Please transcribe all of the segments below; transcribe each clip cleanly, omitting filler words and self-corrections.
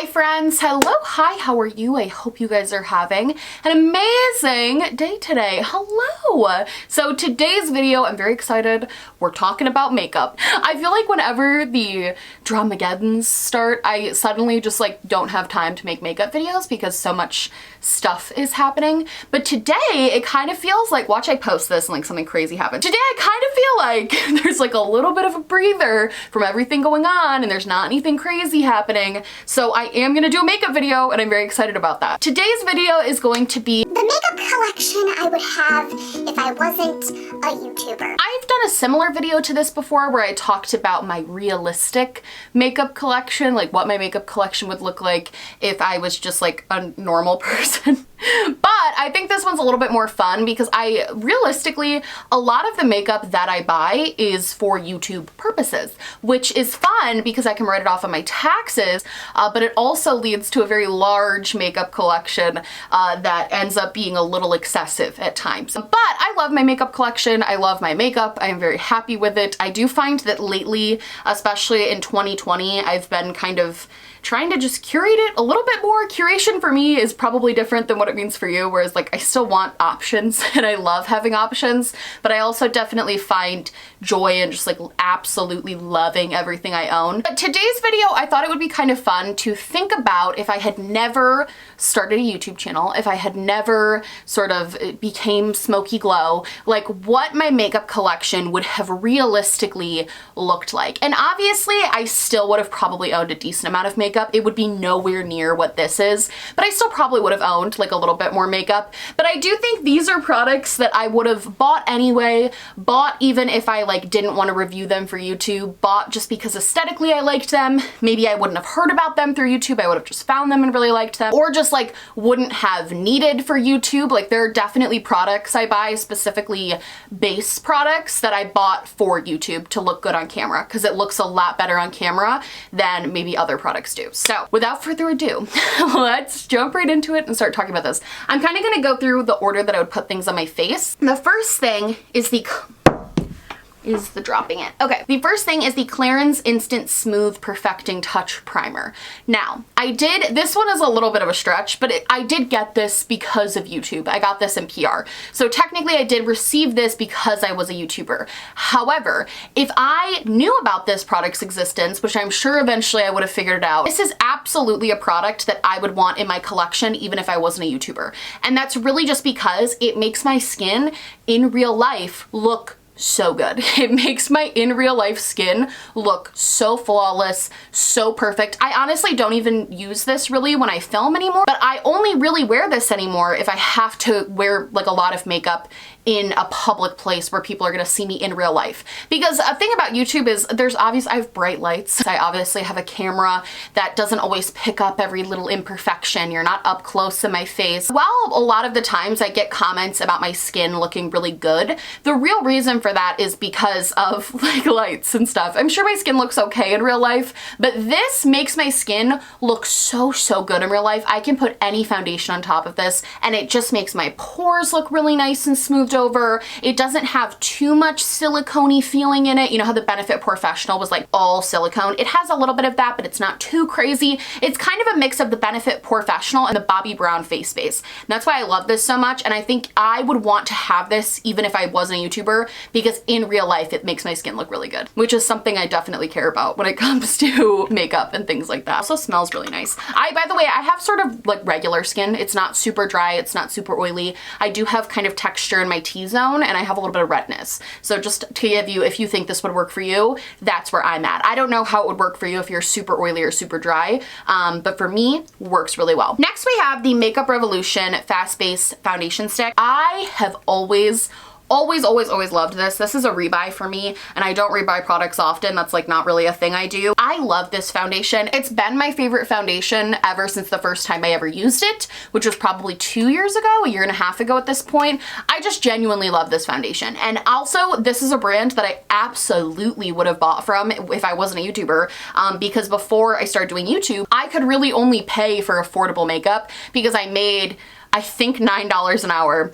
Hi friends, hello, hi, how are you? I hope you guys are having an amazing day today. Hello! So today's video, I'm very excited. We're talking about makeup. I feel like whenever the Dramageddons start, I suddenly just like don't have time to make makeup videos because so much stuff is happening. But today it kind of feels like, watch I post this and like something crazy happens. Today I kind of feel like there's like a little bit of a breather from everything going on and there's not anything crazy happening. So I am gonna do a makeup video and I'm very excited about that. Today's video is going to be the makeup collection I would have if I wasn't a YouTuber. I've done a similar video to this before where I talked about my realistic makeup collection, like what my makeup collection would look like if I was just like a normal person. But I think this one's a little bit more fun because realistically, a lot of the makeup that I buy is for YouTube purposes, which is fun because I can write it off on my taxes, but it also leads to a very large makeup collection that ends up being a little excessive at times. But I love my makeup collection. I love my makeup. I am very happy with it. I do find that lately, especially in 2020, I've been kind of trying to just curate it a little bit more. Curation for me is probably different than what it means for you, whereas like I still want options and I love having options, but I also definitely find joy in just like absolutely loving everything I own. But today's video, I thought it would be kind of fun to think about if I had never started a YouTube channel, if I had never sort of became Smokey Glow, like what my makeup collection would have realistically looked like. And obviously I still would have probably owned a decent amount of makeup. It would be nowhere near what this is, but I still probably would have owned like a little bit more makeup. But I do think these are products that I would have bought anyway, bought even if I like didn't want to review them for YouTube, bought just because aesthetically I liked them. Maybe I wouldn't have heard about them through YouTube. I would have just found them and really liked them, or just like wouldn't have needed for YouTube. Like there are definitely products I buy, specifically base products that I bought for YouTube to look good on camera because it looks a lot better on camera than maybe other products do. So without further ado, let's jump right into it and start talking about this. I'm kind of going to go through the order that I would put things on my face. The first thing is the dropping it. Okay, the first thing is the Clarins Instant Smooth Perfecting Touch Primer. Now, this one is a little bit of a stretch, but I did get this because of YouTube. I got this in PR. So technically I did receive this because I was a YouTuber. However, if I knew about this product's existence, which I'm sure eventually I would have figured it out, this is absolutely a product that I would want in my collection even if I wasn't a YouTuber. And that's really just because it makes my skin in real life look so good. It makes my in real life skin look so flawless, so perfect. I honestly don't even use this really when I film anymore, but I only really wear this anymore if I have to wear like a lot of makeup in a public place where people are gonna see me in real life. Because a thing about YouTube is I have bright lights. I obviously have a camera that doesn't always pick up every little imperfection. You're not up close in my face. While a lot of the times I get comments about my skin looking really good, the real reason for that is because of like lights and stuff. I'm sure my skin looks okay in real life, but this makes my skin look so good in real life. I can put any foundation on top of this and it just makes my pores look really nice and smoothed over. It doesn't have too much silicone-y feeling in it. You know how the Benefit Professional was like all silicone? It has a little bit of that, but it's not too crazy. It's kind of a mix of the Benefit Professional and the Bobbi Brown face base. And that's why I love this so much. And I think I would want to have this even if I wasn't a YouTuber because in real life it makes my skin look really good, which is something I definitely care about when it comes to makeup and things like that. Also smells really nice. By the way, I have sort of like regular skin. It's not super dry. It's not super oily. I do have kind of texture in my T-zone and I have a little bit of redness. So just to give you, if you think this would work for you, that's where I'm at. I don't know how it would work for you if you're super oily or super dry, but for me, works really well. Next we have the Makeup Revolution Fast Base Foundation Stick. I have always loved this. This is a rebuy for me and I don't rebuy products often. That's like not really a thing I do. I love this foundation. It's been my favorite foundation ever since the first time I ever used it, which was probably 2 years ago, a year and a half ago at this point. I just genuinely love this foundation. And also this is a brand that I absolutely would have bought from if I wasn't a YouTuber, because before I started doing YouTube, I could really only pay for affordable makeup because I made I think $9 an hour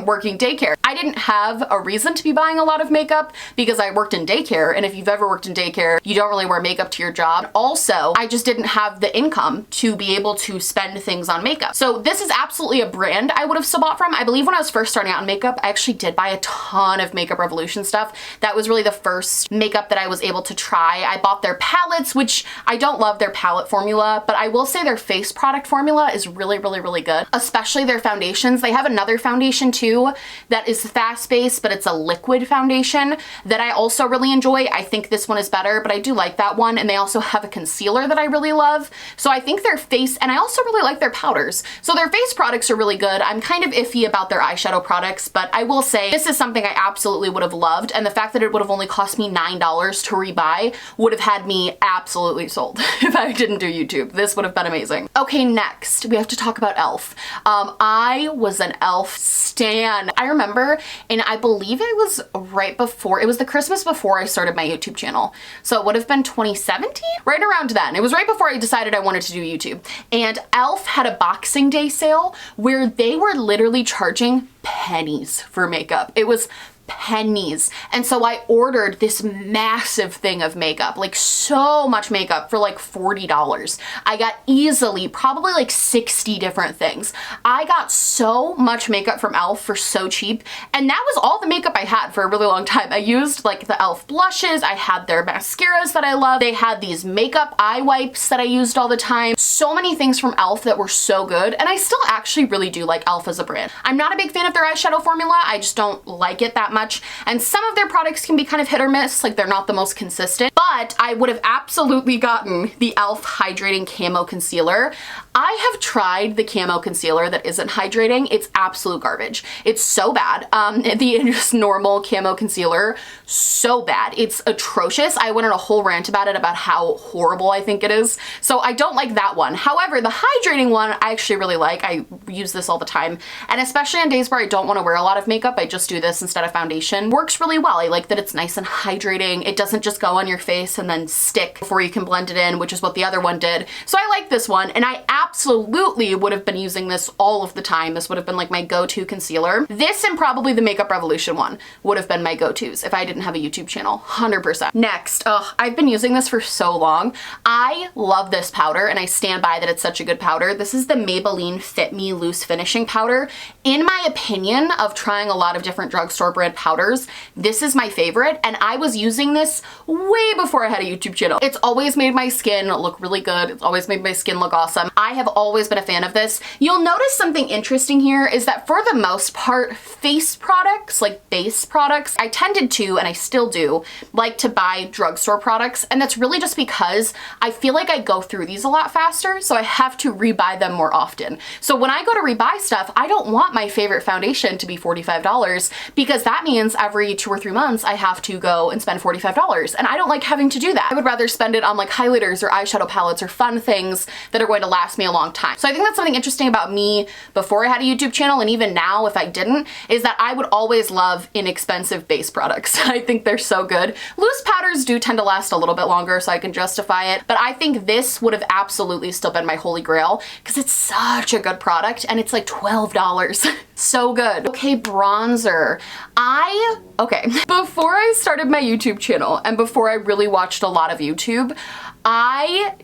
working daycare. I didn't have a reason to be buying a lot of makeup because I worked in daycare, and if you've ever worked in daycare, you don't really wear makeup to your job. Also, I just didn't have the income to be able to spend things on makeup. So this is absolutely a brand I would have still bought from. I believe when I was first starting out in makeup, I actually did buy a ton of Makeup Revolution stuff. That was really the first makeup that I was able to try. I bought their palettes, which I don't love their palette formula, but I will say their face product formula is really, really, really good, especially their foundations. They have another foundation too that is fast-based, but it's a liquid foundation that I also really enjoy. I think this one is better, but I do like that one. And they also have a concealer that I really love. So I think their face, and I also really like their powders. So their face products are really good. I'm kind of iffy about their eyeshadow products, but I will say this is something I absolutely would have loved. And the fact that it would have only cost me $9 to rebuy would have had me absolutely sold if I didn't do YouTube. This would have been amazing. Okay, next we have to talk about e.l.f. I was an e.l.f. stan. I remember, and I believe it was right before, it was the Christmas before I started my YouTube channel. So it would have been 2017? Right around then. It was right before I decided I wanted to do YouTube. And e.l.f. had a Boxing Day sale where they were literally charging pennies for makeup. It was pennies. And so I ordered this massive thing of makeup, like so much makeup for like $40. I got easily probably like 60 different things. I got so much makeup from e.l.f. for so cheap. And that was all the makeup I had for a really long time. I used like the e.l.f. blushes. I had their mascaras that I love. They had these makeup eye wipes that I used all the time. So many things from e.l.f. that were so good. And I still actually really do like e.l.f. as a brand. I'm not a big fan of their eyeshadow formula. I just don't like it that much. And some of their products can be kind of hit or miss, like they're not the most consistent, but I would have absolutely gotten the e.l.f. Hydrating Camo Concealer. I have tried the camo concealer that isn't hydrating. It's absolute garbage. It's so bad. The just normal camo concealer, so bad. It's atrocious. I went on a whole rant about it, about how horrible I think it is. So I don't like that one. However, the hydrating one I actually really like. I use this all the time. And especially on days where I don't want to wear a lot of makeup, I just do this instead of foundation. Works really well. I like that it's nice and hydrating. It doesn't just go on your face and then stick before you can blend it in, which is what the other one did. So I like this one, and I absolutely would have been using this all of the time. This would have been like my go-to concealer. This and probably the Makeup Revolution one would have been my go-tos if I didn't have a YouTube channel, 100%. Next, I've been using this for so long. I love this powder, and I stand by that it's such a good powder. This is the Maybelline Fit Me Loose Finishing Powder. In my opinion of trying a lot of different drugstore brand powders, this is my favorite, and I was using this way before I had a YouTube channel. It's always made my skin look really good. It's always made my skin look awesome. I have always been a fan of this. You'll notice something interesting here is that for the most part, face products, like base products, I tended to, and I still do, like to buy drugstore products, and that's really just because I feel like I go through these a lot faster, so I have to rebuy them more often. So when I go to rebuy stuff, I don't want my favorite foundation to be $45 because that means every 2 or 3 months I have to go and spend $45, and I don't like having to do that. I would rather spend it on like highlighters or eyeshadow palettes or fun things that are going to last me a long time. So I think that's something interesting about me before I had a YouTube channel, and even now if I didn't, is that I would always love inexpensive base products. I think they're so good. Loose powders do tend to last a little bit longer, so I can justify it, but I think this would have absolutely still been my holy grail because it's such a good product, and it's like $12. So good. Okay, bronzer. Before I started my YouTube channel and before I really watched a lot of YouTube, I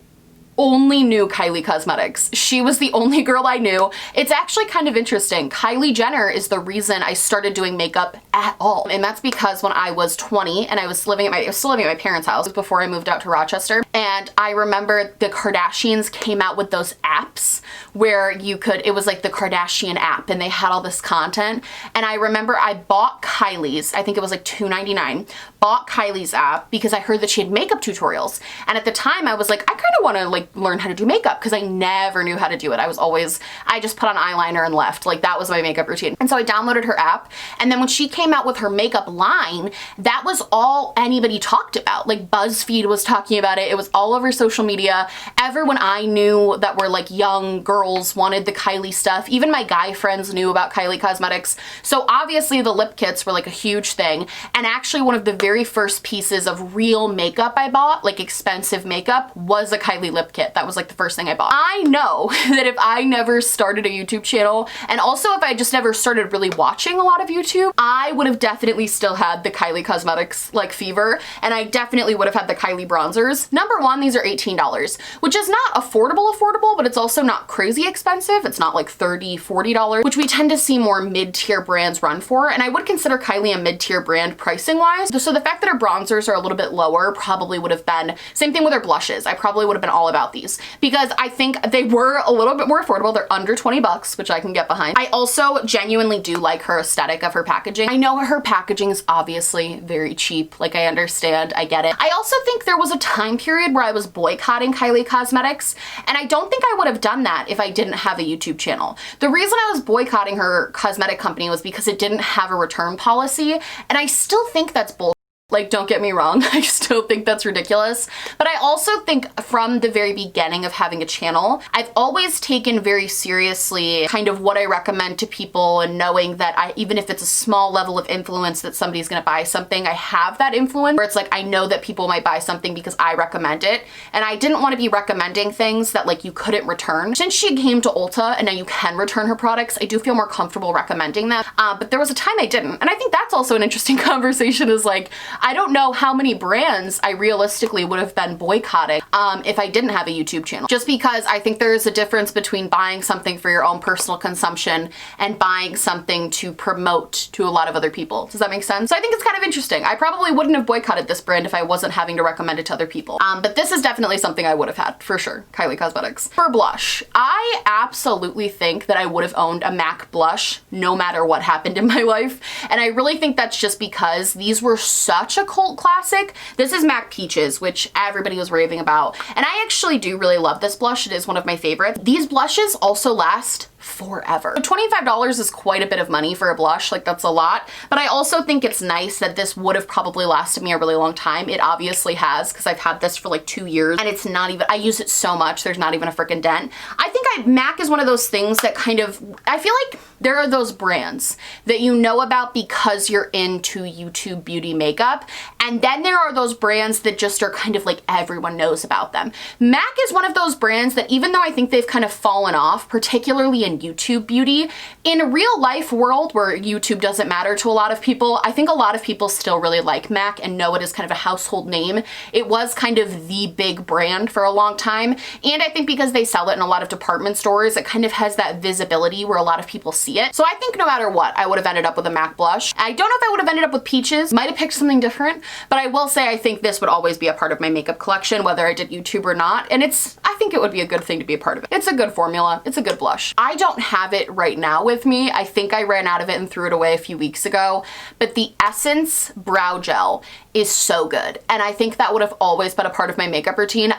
only knew Kylie Cosmetics. She was the only girl I knew. It's actually kind of interesting. Kylie Jenner is the reason I started doing makeup at all. And that's because when I was 20 and I was still living at my parents' house before I moved out to Rochester. And I remember the Kardashians came out with those apps where it was like the Kardashian app, and they had all this content. And I remember I bought Kylie's, I think it was like $2.99, bought Kylie's app because I heard that she had makeup tutorials. And at the time I was like, I kind of want to like learn how to do makeup because I never knew how to do it. I just put on eyeliner and left. Like that was my makeup routine. And so I downloaded her app. And then when she came out with her makeup line, that was all anybody talked about. Like BuzzFeed was talking about it. It was all over social media. Everyone I knew that were like young girls wanted the Kylie stuff. Even my guy friends knew about Kylie Cosmetics. So obviously the lip kits were like a huge thing. And actually one of the very first pieces of real makeup I bought, like expensive makeup, was a Kylie lip kit. kit. That was like the first thing I bought. I know that if I never started a YouTube channel, and also if I just never started really watching a lot of YouTube, I would have definitely still had the Kylie Cosmetics like fever, and I definitely would have had the Kylie bronzers. Number one, these are $18, which is not affordable, but it's also not crazy expensive. It's not like $30, $40, which we tend to see more mid-tier brands run for, and I would consider Kylie a mid-tier brand pricing wise. So the fact that her bronzers are a little bit lower probably would have been, same thing with her blushes. I probably would have been all about these because I think they were a little bit more affordable. They're under 20 bucks, which I can get behind. I also genuinely do like her aesthetic of her packaging. I know her packaging is obviously very cheap. Like, I understand, I get it. I also think there was a time period where I was boycotting Kylie Cosmetics, and I don't think I would have done that if I didn't have a YouTube channel. The reason I was boycotting her cosmetic company was because it didn't have a return policy, and I still think that's bullshit. Like, don't get me wrong, I still think that's ridiculous. But I also think from the very beginning of having a channel, I've always taken very seriously kind of what I recommend to people, and knowing that even if it's a small level of influence that somebody's gonna buy something, I have that influence where it's like, I know that people might buy something because I recommend it. And I didn't want to be recommending things that like you couldn't return. Since she came to Ulta and now you can return her products, I do feel more comfortable recommending them. But there was a time I didn't. And I think that's also an interesting conversation, is like, I don't know how many brands I realistically would have been boycotting if I didn't have a YouTube channel. Just because I think there is a difference between buying something for your own personal consumption and buying something to promote to a lot of other people. Does that make sense? So I think it's kind of interesting. I probably wouldn't have boycotted this brand if I wasn't having to recommend it to other people. But this is definitely something I would have had, for sure. Kylie Cosmetics. For blush, I absolutely think that I would have owned a MAC blush no matter what happened in my life. And I really think that's just because these were such a cult classic. This is MAC Peaches, which everybody was raving about. And I actually do really love this blush. It is one of my favorites. These blushes also last forever. $25 is quite a bit of money for a blush, like that's a lot, but I also think it's nice that this would have probably lasted me a really long time. It obviously has, because I've had this for like 2 years and it's not even, I use it so much, there's not even a freaking dent. I think MAC is one of those things that kind of, I feel like there are those brands that you know about because you're into YouTube beauty makeup, and then there are those brands that just are kind of like everyone knows about them. MAC is one of those brands that, even though I think they've kind of fallen off, particularly in YouTube beauty, in a real life world where YouTube doesn't matter to a lot of people, I think a lot of people still really like MAC and know it as kind of a household name. It was kind of the big brand for a long time, and I think because they sell it in a lot of department stores, it kind of has that visibility where a lot of people see it. So I think no matter what, I would have ended up with a MAC blush. I don't know if I would have ended up with Peaches, might have picked something different, but I will say I think this would always be a part of my makeup collection, whether I did YouTube or not, and I think it would be a good thing to be a part of it. It's a good formula, it's a good blush. I don't have it right now with me. I think I ran out of it and threw it away a few weeks ago, but the Essence Brow Gel is so good, and I think that would have always been a part of my makeup routine.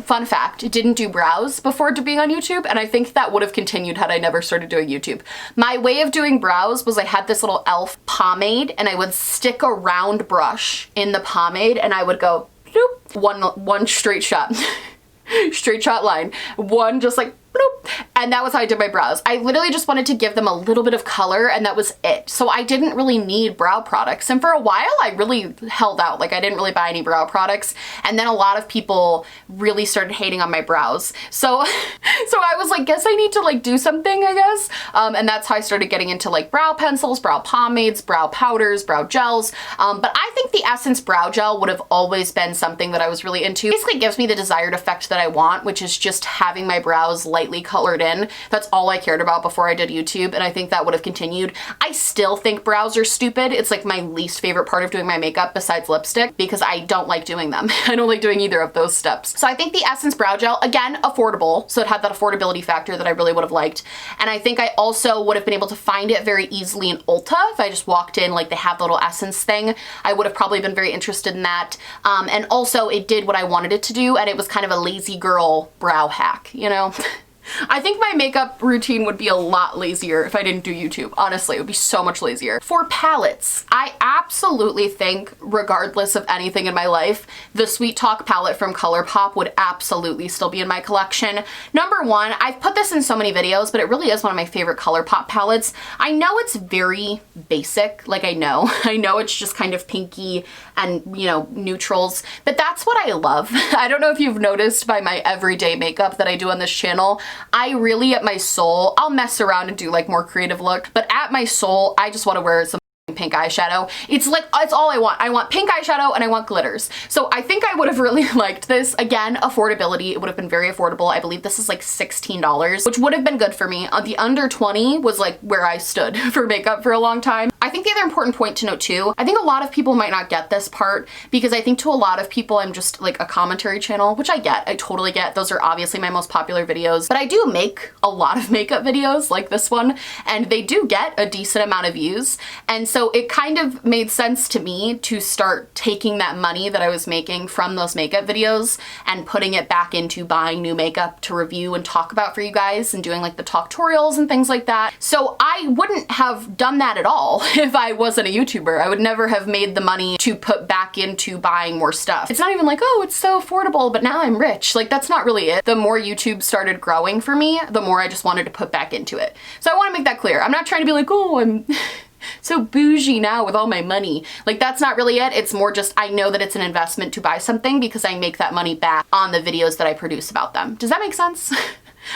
Fun fact, didn't do brows before being on YouTube, and I think that would have continued had I never started doing YouTube. My way of doing brows was I had this little e.l.f. pomade, and I would stick a round brush in the pomade, and I would go bloop, one straight shot, straight shot line, one just like bloop. And that was how I did my brows. I literally just wanted to give them a little bit of color, and that was it. So I didn't really need brow products. And for a while, I really held out. Like, I didn't really buy any brow products. And then a lot of people really started hating on my brows. So I was like, guess I need to like do something, I guess. And that's how I started getting into like brow pencils, brow pomades, brow powders, brow gels. But I think the Essence Brow Gel would have always been something that I was really into. Basically, it gives me the desired effect that I want, which is just having my brows lightly colored in. That's all I cared about before I did YouTube, and I think that would have continued. I still think brows are stupid. It's like my least favorite part of doing my makeup besides lipstick, because I don't like doing them. I don't like doing either of those steps. So I think the Essence Brow Gel, again, affordable, so it had that affordability factor that I really would have liked. And I think I also would have been able to find it very easily in Ulta. If I just walked in, like they have the little Essence thing, I would have probably been very interested in that. And also it did what I wanted it to do, and it was kind of a lazy girl brow hack, you know? I think my makeup routine would be a lot lazier if I didn't do YouTube. Honestly, it would be so much lazier. For palettes, I absolutely think, regardless of anything in my life, the Sweet Talk palette from ColourPop would absolutely still be in my collection. Number one, I've put this in so many videos, but it really is one of my favorite ColourPop palettes. I know it's very basic, like I know it's just kind of pinky and, you know, neutrals, but that's what I love. I don't know if you've noticed by my everyday makeup that I do on this channel, I really, at my soul, I'll mess around and do like more creative look, but at my soul, I just want to wear some pink eyeshadow. It's like, it's all I want. I want pink eyeshadow and I want glitters. So I think I would have really liked this. Again, affordability, it would have been very affordable. I believe this is like $16, which would have been good for me. The under 20 was like where I stood for makeup for a long time. I think the other important point to note too, I think a lot of people might not get this part because I think to a lot of people I'm just like a commentary channel, which I get, I totally get. Those are obviously my most popular videos, but I do make a lot of makeup videos like this one, and they do get a decent amount of views. And so it kind of made sense to me to start taking that money that I was making from those makeup videos and putting it back into buying new makeup to review and talk about for you guys and doing like the talktorials and things like that. So I wouldn't have done that at all if I wasn't a YouTuber. I would never have made the money to put back into buying more stuff. It's not even like, oh, it's so affordable, but now I'm rich. Like, that's not really it. The more YouTube started growing for me, the more I just wanted to put back into it. So I want to make that clear. I'm not trying to be like, oh, I'm so bougie now with all my money. Like, that's not really it. It's more just I know that it's an investment to buy something because I make that money back on the videos that I produce about them. Does that make sense?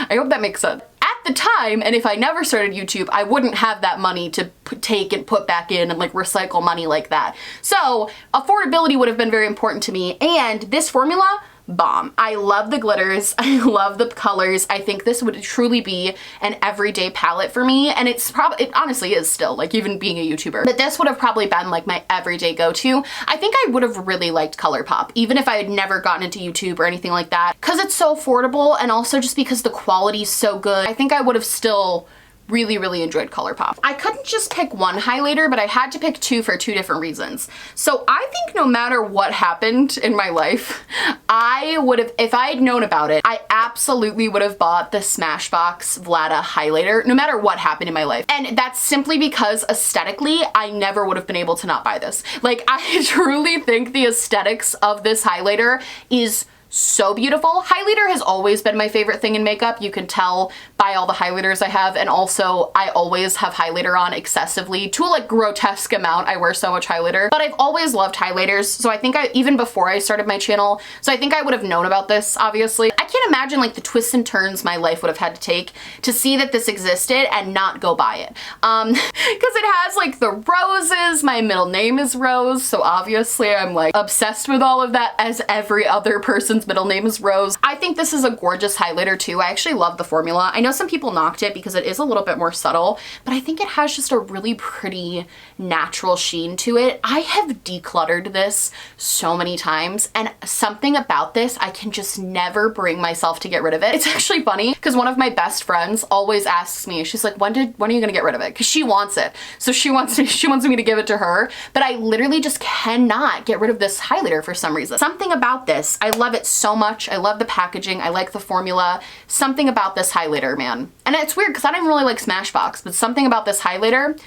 I hope that makes sense. At the time, and if I never started YouTube, I wouldn't have that money to take and put back in and like recycle money like that. So affordability would have been very important to me, and this formula, bomb. I love the glitters. I love the colors. I think this would truly be an everyday palette for me. And it honestly is still, like, even being a YouTuber. But this would have probably been like my everyday go-to. I think I would have really liked ColourPop, even if I had never gotten into YouTube or anything like that, because it's so affordable, and also just because the quality is so good. I think I would have still really enjoyed ColourPop. I couldn't just pick one highlighter, but I had to pick two for two different reasons. So I think no matter what happened in my life, I would have, if I had known about it, I absolutely would have bought the Smashbox Vlada Highlighter, no matter what happened in my life. And that's simply because aesthetically, I never would have been able to not buy this. Like, I truly think the aesthetics of this highlighter is so beautiful. Highlighter has always been my favorite thing in makeup. You can tell by all the highlighters I have, and also I always have highlighter on excessively to a like grotesque amount. I wear so much highlighter, but I've always loved highlighters. So I think even before I started my channel, so I think I would have known about this, obviously. I can't imagine like the twists and turns my life would have had to take to see that this existed and not go buy it. Because it has like the roses, my middle name is Rose, so obviously I'm like obsessed with all of that, as every other person's middle name is Rose. I think this is a gorgeous highlighter too. I actually love the formula. I know some people knocked it because it is a little bit more subtle, but I think it has just a really pretty natural sheen to it. I have decluttered this so many times, and something about this, I can just never bring myself to get rid of it. It's actually funny because one of my best friends always asks me, she's like, when are you gonna get rid of it? Because she wants it. So she wants me to give it to her, but I literally just cannot get rid of this highlighter for some reason. Something about this, I love it so much. I love the packaging. I like the formula. Something about this highlighter, man. And it's weird because I don't really like Smashbox, but something about this highlighter,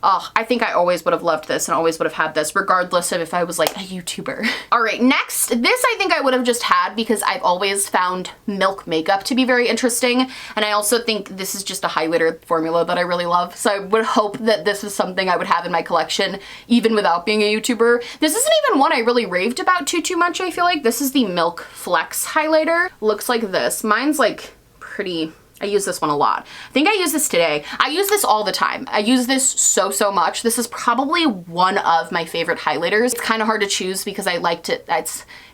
oh, I think I always would have loved this and always would have had this regardless of if I was like a YouTuber. All right, next, this I think I would have just had because I've always found milk makeup to be very interesting. And I also think this is just a highlighter formula that I really love. So I would hope that this is something I would have in my collection even without being a YouTuber. This isn't even one I really raved about too much, I feel like. This is the Milk Flecks highlighter. Looks like this. Mine's like pretty, I use this one a lot. I think I use this today. I use this all the time. I use this so much. This is probably one of my favorite highlighters. It's kind of hard to choose because I liked it.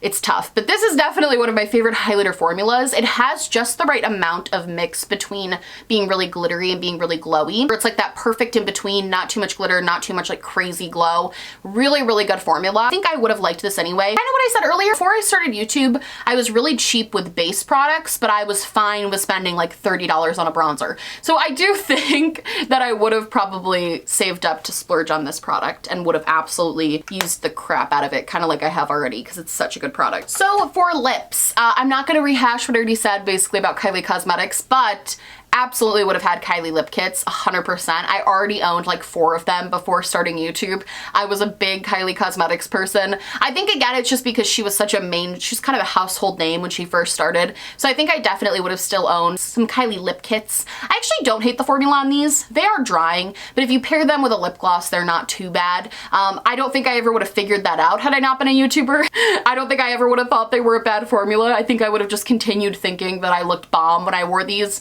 It's tough, but this is definitely one of my favorite highlighter formulas. It has just the right amount of mix between being really glittery and being really glowy. It's like that perfect in between, not too much glitter, not too much like crazy glow. Really good formula. I think I would have liked this anyway. Kind of what I said earlier, before I started YouTube, I was really cheap with base products, but I was fine with spending like $30 on a bronzer. So I do think that I would have probably saved up to splurge on this product and would have absolutely used the crap out of it, kind of like I have already, because it's such a good product. So for lips, I'm not gonna rehash what I already said basically about Kylie Cosmetics, but absolutely would have had Kylie Lip Kits, 100%. I already owned like 4 of them before starting YouTube. I was a big Kylie Cosmetics person. I think again, it's just because she was such a she's kind of a household name when she first started. So I think I definitely would have still owned some Kylie Lip Kits. I actually don't hate the formula on these. They are drying, but if you pair them with a lip gloss, they're not too bad. I don't think I ever would have figured that out had I not been a YouTuber. I don't think I ever would have thought they were a bad formula. I think I would have just continued thinking that I looked bomb when I wore these.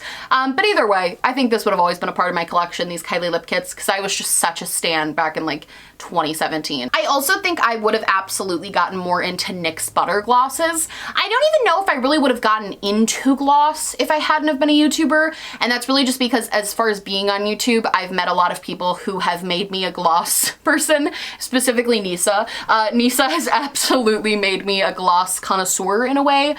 But either way, I think this would have always been a part of my collection, these Kylie Lip Kits, because I was just such a stan back in like 2017. I also think I would have absolutely gotten more into NYX Butter Glosses. I don't even know if I really would have gotten into gloss if I hadn't have been a YouTuber, and that's really just because as far as being on YouTube, I've met a lot of people who have made me a gloss person, specifically Nisa. Nisa has absolutely made me a gloss connoisseur in a way,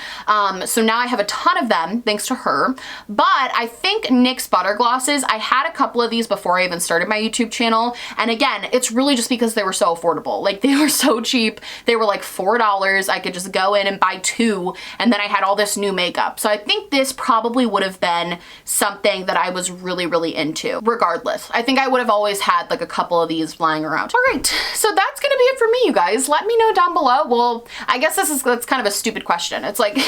so now I have a ton of them thanks to her, but I think NYX Butter Glosses, I had a couple of these before I even started my YouTube channel, and again, it's really just because they were so affordable. Like, they were so cheap. They were like $4. I could just go in and buy 2, and then I had all this new makeup. So I think this probably would have been something that I was really, really into. Regardless, I think I would have always had like a couple of these flying around. All right, so that's gonna be it for me, you guys. Let me know down below. Well, I guess that's kind of a stupid question. It's like,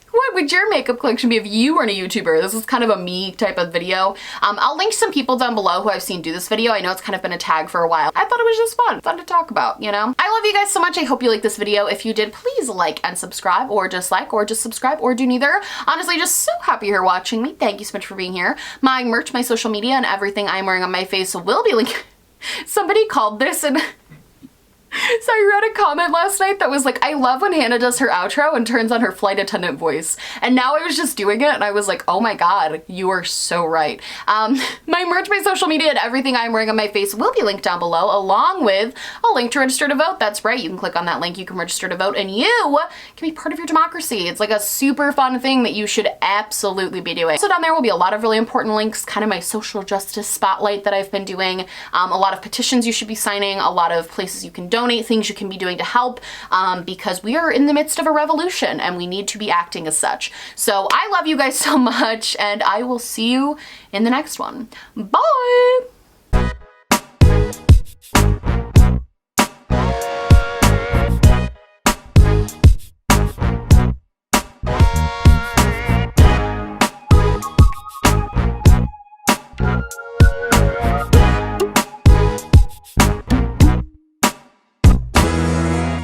what would your makeup collection be if you weren't a YouTuber? This is kind of a me type of video. I'll link some people down below who I've seen do this video. I know it's kind of been a tag for a while. I thought it was just fun to talk about, you know? I love you guys so much. I hope you liked this video. If you did, please like and subscribe, or just like, or just subscribe, or do neither. Honestly, just so happy you're watching me. Thank you so much for being here. My merch, my social media, and everything I'm wearing on my face will be linked. Somebody called this and so I read a comment last night that was like, I love when Hannah does her outro and turns on her flight attendant voice. And now I was just doing it and I was like, oh my god, you are so right. My merch, my social media, and everything I'm wearing on my face will be linked down below, along with a link to register to vote. That's right, you can click on that link, you can register to vote, and you can be part of your democracy. It's like a super fun thing that you should absolutely be doing. So down there will be a lot of really important links, kind of my social justice spotlight that I've been doing, a lot of petitions you should be signing, a lot of places you can donate, things you can be doing to help, because we are in the midst of a revolution and we need to be acting as such. So I love you guys so much, and I will see you in the next one. Bye!